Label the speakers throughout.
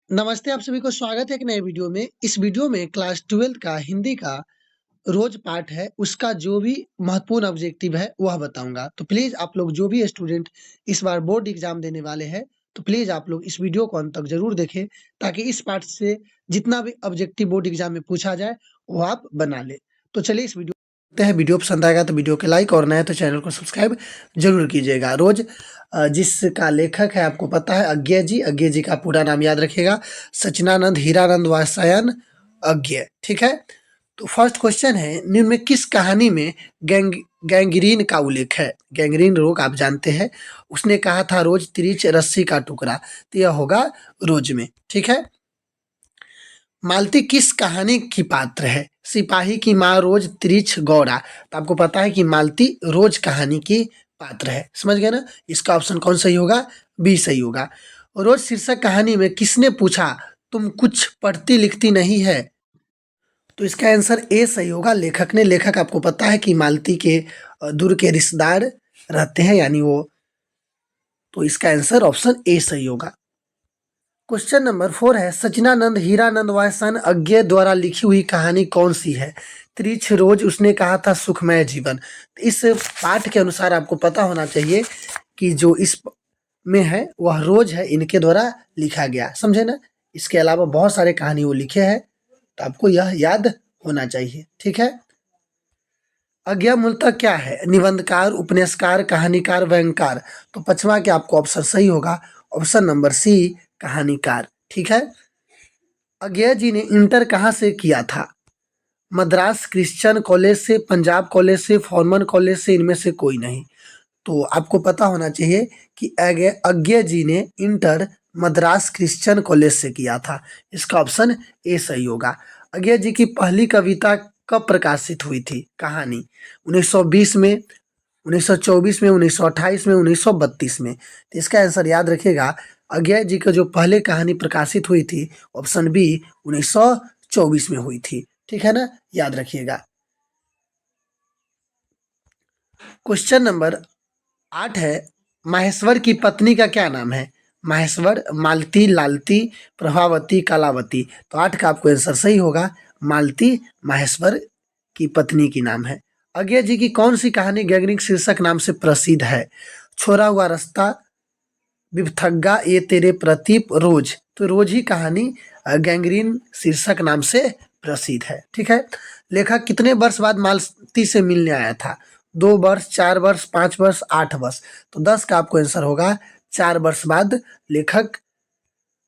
Speaker 1: नमस्ते, आप सभी को स्वागत है एक नए वीडियो में। इस वीडियो में क्लास 12 का हिंदी का रोज पाठ है, उसका जो भी महत्वपूर्ण ऑब्जेक्टिव है, वह बताऊँगा। तो प्लीज़ आप लोग जो भी स्टूडेंट इस बार बोर्ड एग्ज़ाम देने वाले हैं, तो प्लीज़ आप लोग इस वीडियो को अंत तक ज़रूर देखें, ताकि इस पाठ से जितना भी ऑब्जेक्टिव बोर्ड एग्ज़ाम में पूछा जाए, वो आप बना लें। तो चलिए इस वीडियो देखते हैं। वीडियो पसंद आएगा तो वीडियो को लाइक और नया है तो चैनल को सब्सक्राइब ज़रूर कीजिएगा। रोज जिसका लेखक है आपको पता है, अज्ञे जी। अज्ञे जी का पूरा नाम याद रखिएगा, सच्चिदानंद हीरानंद वात्स्यायन अज्ञे। ठीक है? तो फर्स्ट क्वेश्चन है, निम्न में किस कहानी में गैंग्रीन का उल्लेख है? गैंग्रीन रोग आप जानते हैं। उसने कहा था रोज तिरछ रस्सी का टुकड़ा, तो यह होगा रोज में। ठीक है? मालती किस कहानी की पात्र है? सिपाही की माँ रोज तिरछ गौड़ा। तो आपको पता है कि मालती रोज कहानी की पात्र है। समझ गए ना? इसका ऑप्शन कौन सही होगा? बी सही होगा। रोज शीर्षक कहानी में किसने पूछा, तुम कुछ पढ़ती लिखती नहीं है? तो इसका आंसर ए सही होगा, लेखक ने। लेखक आपको पता है कि मालती के दूर के रिश्तेदार रहते हैं, यानी वो। तो इसका आंसर ऑप्शन ए सही होगा। क्वेश्चन नंबर 4 है, सच्चिदानंद हीरानंद वात्स्यायन अज्ञे द्वारा लिखी हुई कहानी कौन सी है? त्रिछ रोज, उसने कहा था सुखमय जीवन। इस पाठ के अनुसार आपको पता होना चाहिए कि जो इस में है वह रोज है, इनके द्वारा लिखा गया। समझे ना? इसके अलावा बहुत सारे कहानी वो लिखे हैं, तो आपको यह याद होना चाहिए। ठीक है? अज्ञा मूलतः क्या है? निबंधकार, उपन्यासकार, कहानीकार, व्यंग्यकार। तो पांचवा के आपको ऑप्शन सही होगा, ऑप्शन नंबर सी, कहानीकार। ठीक है? अज्ञा जी ने इंटर कहाँ से किया था? मद्रास क्रिश्चियन कॉलेज से, पंजाब कॉलेज से, फॉर्मन कॉलेज से, इनमें से कोई नहीं। तो आपको पता होना चाहिए कि अज्ञा जी ने इंटर मद्रास क्रिश्चियन कॉलेज से किया था। इसका ऑप्शन ए सही होगा। अज्ञा जी की पहली कविता कब प्रकाशित हुई थी? कहानी 1920 में, 1924 में, 1928 में, 1932 में। तो इसका आंसर याद रखिएगा, अज्ञा जी का जो पहले कहानी प्रकाशित हुई थी, ऑप्शन बी, 1924 में हुई थी। ठीक है ना? याद रखिएगा। क्वेश्चन नंबर 8 है, माहेश्वर की पत्नी का क्या नाम है? माहेश्वर, मालती, लालती, प्रभावती, कलावती। तो 8 का आपको आंसर सही होगा, मालती माहेश्वर की पत्नी की नाम है। अज्ञा जी की कौन सी कहानी गैंग्रीन शीर्षक नाम से प्रसिद्ध है? छोरा हुआ रास्ता, विपथग्गा, ये तेरे प्रतीप, रोज। तो रोज ही कहानी गैंग्रीन शीर्षक नाम से प्रसिद्ध है। ठीक है? लेखक कितने वर्ष बाद मालती से मिलने आया था? 2 वर्ष, 4 वर्ष, 5 वर्ष, 8 वर्ष। तो 10 का आपको आंसर होगा, 4 वर्ष बाद लेखक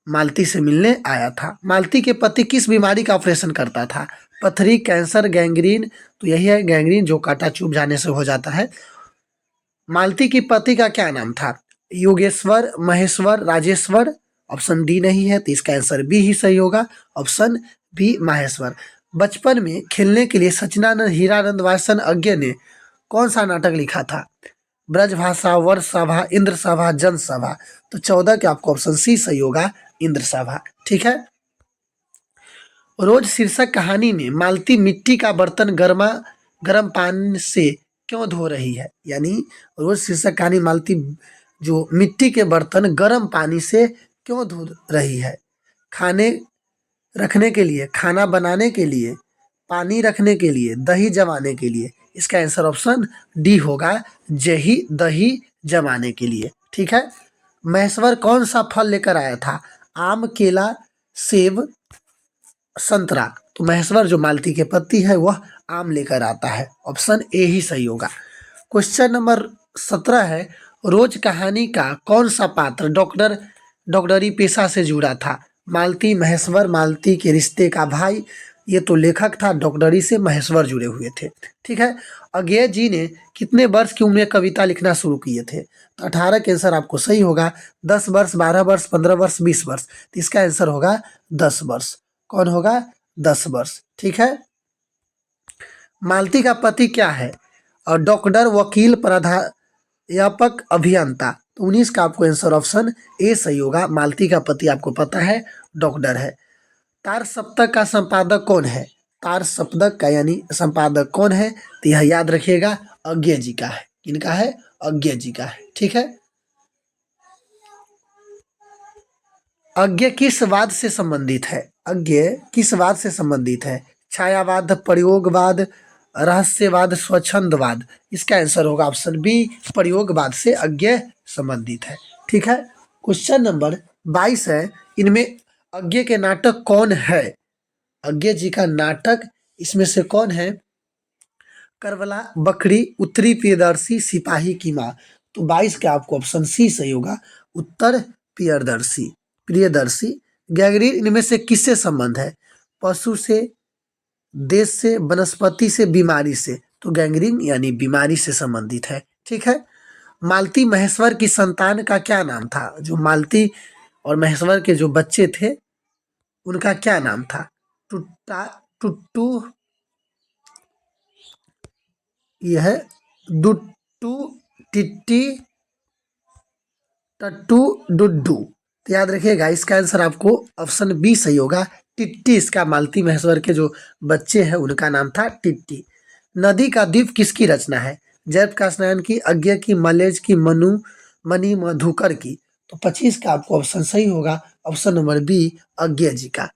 Speaker 1: मालती से मिलने आया था। मालती के पति किस बीमारी का ऑपरेशन करता था? पथरी, कैंसर, गैंग्रीन। तो यही है गैंग्रीन, जो कांटा चुभ जाने से हो जाता है। मालती की पति का क्या नाम था? योगेश्वर, महेश्वर, राजेश्वर। ऑप्शन डी नहीं है, तो इसका आंसर बी ही सही होगा, ऑप्शन बी, माहेश्वर। बचपन में खेलने के लिए सच्चिदानंद हीरानंद वात्स्यायन अज्ञे ने कौन सा नाटक लिखा था? ब्रजभाषा, वर्षसभा, इंद्रसभा, जनसभा। तो 14 के आपको ऑप्शन सी सही होगा, इंद्रसभा। ठीक है? रोज शीर्षक कहानी में मालती मिट्टी का बर्तन गर्म पानी से क्यों धो रही है? यानी रोज शीर्षक कहानी मालती जो मिट्टी के बर्तन गर्म पानी से क्यों धो रही है? खाने रखने के लिए, खाना बनाने के लिए, पानी रखने के लिए, दही जमाने के लिए। इसका आंसर ऑप्शन डी होगा, दही जमाने के लिए। ठीक है? महेश्वर कौन सा फल लेकर आया था? आम, केला, सेब, संतरा। तो महेश्वर जो मालती के पति है वह आम लेकर आता है, ऑप्शन ए ही सही होगा। क्वेश्चन नंबर 17 है, रोज कहानी का कौन सा पात्र डॉक्टरी पेशा से जुड़ा था? मालती, महेश्वर, मालती के रिश्ते का भाई। ये तो लेखक था, डॉक्टरी से महेश्वर जुड़े हुए थे। ठीक है? अज्ञे जी ने कितने वर्ष की उम्र में कविता लिखना शुरू किए थे? तो 18 के आंसर आपको सही होगा। 10 वर्ष, 12 वर्ष, 15 वर्ष, 20 वर्ष। तो इसका आंसर होगा 10 वर्ष। कौन होगा? 10 वर्ष। ठीक है? मालती का पति क्या है? और डॉक्टर, वकील, प्राध्यापक, अभियंता। तो 19 का आपको आंसर ऑप्शन ए सही होगा, मालती का पति आपको पता है डॉक्टर है। तार सप्तक का संपादक कौन है? तार सप्तक का यानी संपादक कौन है? तो यह याद रखिएगा, अज्ञे जी का है। किनका है? अज्ञे जी का है। ठीक है? अज्ञे किस वाद से संबंधित है? अज्ञे किस वाद से संबंधित है? छायावाद, प्रयोगवाद, रहस्यवाद, स्वच्छंदवाद। इसका आंसर होगा ऑप्शन बी, प्रयोगवाद से अज्ञे संबंधित है। ठीक है। क्वेश्चन नंबर 22 है, इनमें अज्ञे के नाटक कौन है? अज्ञे जी का नाटक इसमें से कौन है? करबला, बकरी, उत्तरी प्रियदर्शी, सिपाही की माँ। तो 22 का आपको ऑप्शन सी सही होगा, उत्तर प्रियदर्शी, प्रियदर्शी। गैंग्रीन इनमें से किससे संबंध है? पशु से, देश से, वनस्पति से, बीमारी से। तो गैंग्रीन यानी बीमारी से संबंधित है। ठीक है। मालती महेश्वर की संतान का क्या नाम था? जो मालती और महेश्वर के जो बच्चे थे उनका क्या नाम था? टुट्टा, टुट्टू, यह है दुट्टू, टिट्टी, टट्टू, डुड्डू। तो याद रखिएगा इसका आंसर आपको ऑप्शन बी सही होगा, टिट्टी। इसका मालती महेश्वर के जो बच्चे हैं उनका नाम था टिट्टी। नदी का द्वीप किसकी रचना है? जयप्रकाश नारायण की, अज्ञे की, मलेज की, मनु, मणि, मधुकर की। तो 25 का आपको ऑप्शन सही होगा, ऑप्शन नंबर बी, अज्ञे जी का।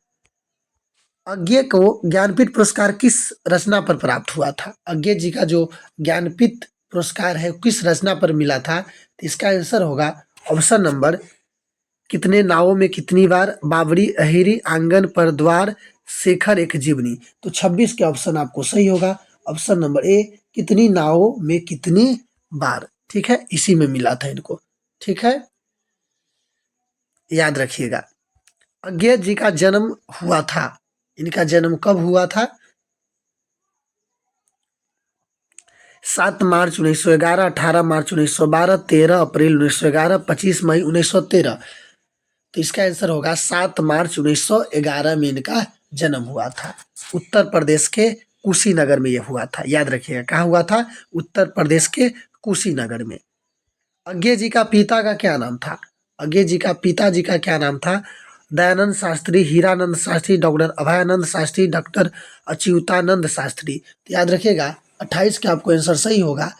Speaker 1: अज्ञे को ज्ञानपीठ पुरस्कार किस रचना पर प्राप्त हुआ था? अज्ञे जी का जो ज्ञानपीठ पुरस्कार है किस रचना पर मिला था? तो इसका आंसर होगा ऑप्शन नंबर, कितने नावों में कितनी बार, बाबरी अहिरी, आंगन पर द्वार, शेखर एक जीवनी। तो 26 के ऑप्शन आपको सही होगा, ऑप्शन नंबर ए, कितनी नावों में कितनी बार। ठीक है, इसी में मिला था इनको। ठीक है, याद रखिएगा। अज्ञे जी का जन्म हुआ था, इनका जन्म कब हुआ था? 7 मार्च 1911, 18 मार्च 1912, 13 अप्रैल 1911, 25 मई 1913। तो इसका आंसर होगा 7 मार्च 1911 में इनका जन्म हुआ था। उत्तर प्रदेश के कुशीनगर में यह हुआ था। याद रखिएगा कहाँ हुआ था? उत्तर प्रदेश के कुशीनगर में। अज्ञे जी का पिता का क्या नाम था? अज्ञे जी का पिताजी का क्या नाम था? Dayanand Shastri, Hiranand Shastri, doctor Abhayanand Shastri, doctor Achyutanand Shastri. तो याद रखिएगा 28 का आपको आंसर सही होगा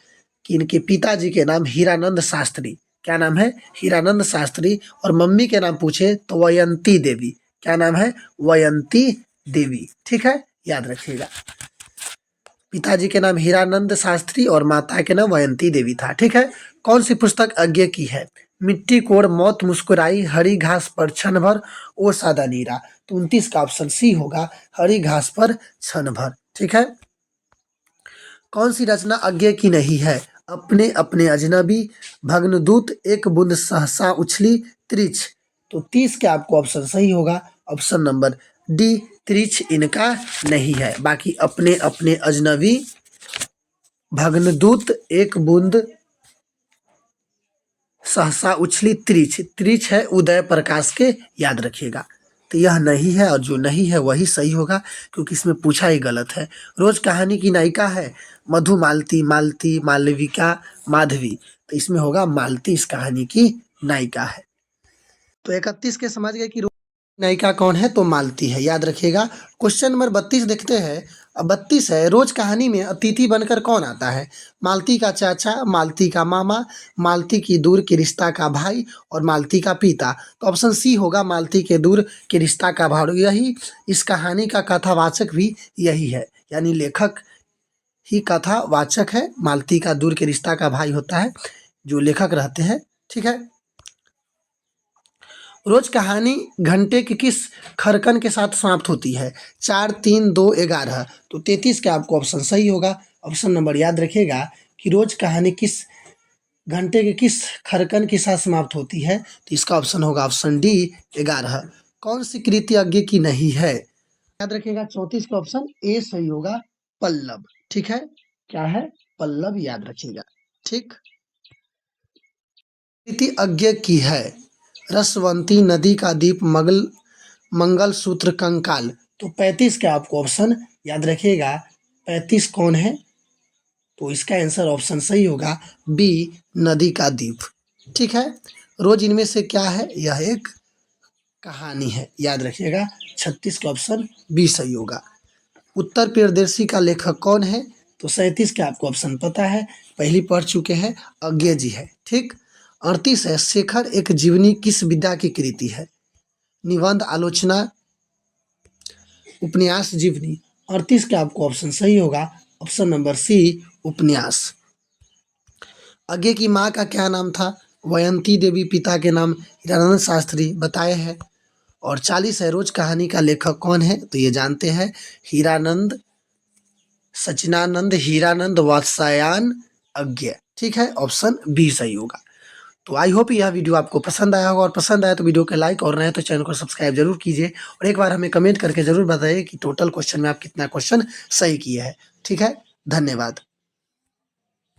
Speaker 1: कि इनके पिताजी के नाम हीरानंद शास्त्री। क्या नाम है? हीरानंद शास्त्री। और मम्मी के नाम पूछे तो वयंती देवी। क्या नाम है? वयंती देवी। ठीक है, याद रखिएगा। पिताजी के नाम हीरानंद शास्त्री और माता के नाम वयंती देवी था। ठीक है। कौन सी पुस्तक अज्ञे की है? मिट्टी कोड़, मौत मुस्कुराई, हरी घास पर क्षण भर, ओ सादा नीरा। तो 29 का ऑप्शन सी होगा, हरी घास पर क्षण भर। ठीक है। कौन सी रचना अज्ञे की नहीं है? अपने अपने अजनबी, भग्नदूत, एक बूंद सहसा उछली, त्रिछ। तो 30 के आपको ऑप्शन सही होगा, ऑप्शन नंबर डी, त्रिछ इनका नहीं है। बाकी अपने अपने अजनबी, भग्नदूत, एक बूंद सहसा उछली, त्रिछ। त्रिछ है उदय प्रकाश के, याद रखिएगा। तो यह नहीं है और जो नहीं है वही सही होगा, क्योंकि इसमें पूछा ही गलत है। रोज कहानी की नायिका है मधुमालती, मालती, मालविका, माधवी। तो इसमें होगा मालती इस कहानी की नायिका है। तो 31 के समझ गए कि नायिका कौन है? तो मालती है, याद रखिएगा। क्वेश्चन नंबर 32 देखते हैं। अब 32 है, रोज कहानी में अतिथि बनकर कौन आता है? मालती का चाचा, मालती का मामा, मालती की दूर के रिश्ता का भाई और मालती का पिता। तो ऑप्शन सी होगा, मालती के दूर के रिश्ता का भाई। यही इस कहानी का कथावाचक भी यही है, यानी लेखक ही कथावाचक है। मालती का दूर के रिश्ता का भाई होता है जो लेखक रहते हैं। ठीक है। रोज कहानी घंटे के किस खरकन के साथ समाप्त होती है? 4, 3, 2, 11। तो 33 का आपको ऑप्शन सही होगा, ऑप्शन नंबर याद रखिएगा कि रोज कहानी किस घंटे के किस खरकन के साथ समाप्त होती है? तो इसका ऑप्शन होगा ऑप्शन डी, 11। कौन सी कृति अज्ञे की नहीं है? याद रखिएगा 34 का ऑप्शन ए सही होगा, पल्लव। ठीक है, क्या है? पल्लव, याद रखिएगा। ठीक, कृति अज्ञे की है? रसवंती, नदी का दीप, मंगल सूत्र, कंकाल। तो 35 का आपको ऑप्शन याद रखिएगा, 35 कौन है? तो इसका आंसर ऑप्शन सही होगा बी, नदी का दीप। ठीक है। रोज इनमें से क्या है? यह एक कहानी है, याद रखिएगा। 36 का ऑप्शन बी सही होगा। उत्तर प्रियदर्शी का लेखक कौन है? तो 37 का आपको ऑप्शन पता है, पहली पढ़ चुके हैं, अज्ञे जी है। ठीक। 38 है, शेखर एक जीवनी किस विद्या की कृति है? निबंध, आलोचना, उपन्यास, जीवनी। 38 का आपको ऑप्शन सही होगा, ऑप्शन नंबर सी, उपन्यास। अज्ञे की माँ का क्या नाम था? वयंती देवी। पिता के नाम हीरानंद शास्त्री बताए हैं। और 40 है रोज कहानी का लेखक कौन है? तो ये जानते हैं, हीरानंद, सचिनानंद, हीरानंद, वात्स्यायन, अज्ञे। ठीक है, ऑप्शन बी सही होगा। तो आई होप यह वीडियो आपको पसंद आया होगा, और पसंद आया तो वीडियो को लाइक, और नए तो चैनल को सब्सक्राइब जरूर कीजिए। और एक बार हमें कमेंट करके जरूर बताइए कि टोटल क्वेश्चन में आप कितना क्वेश्चन सही किए हैं। ठीक है, धन्यवाद।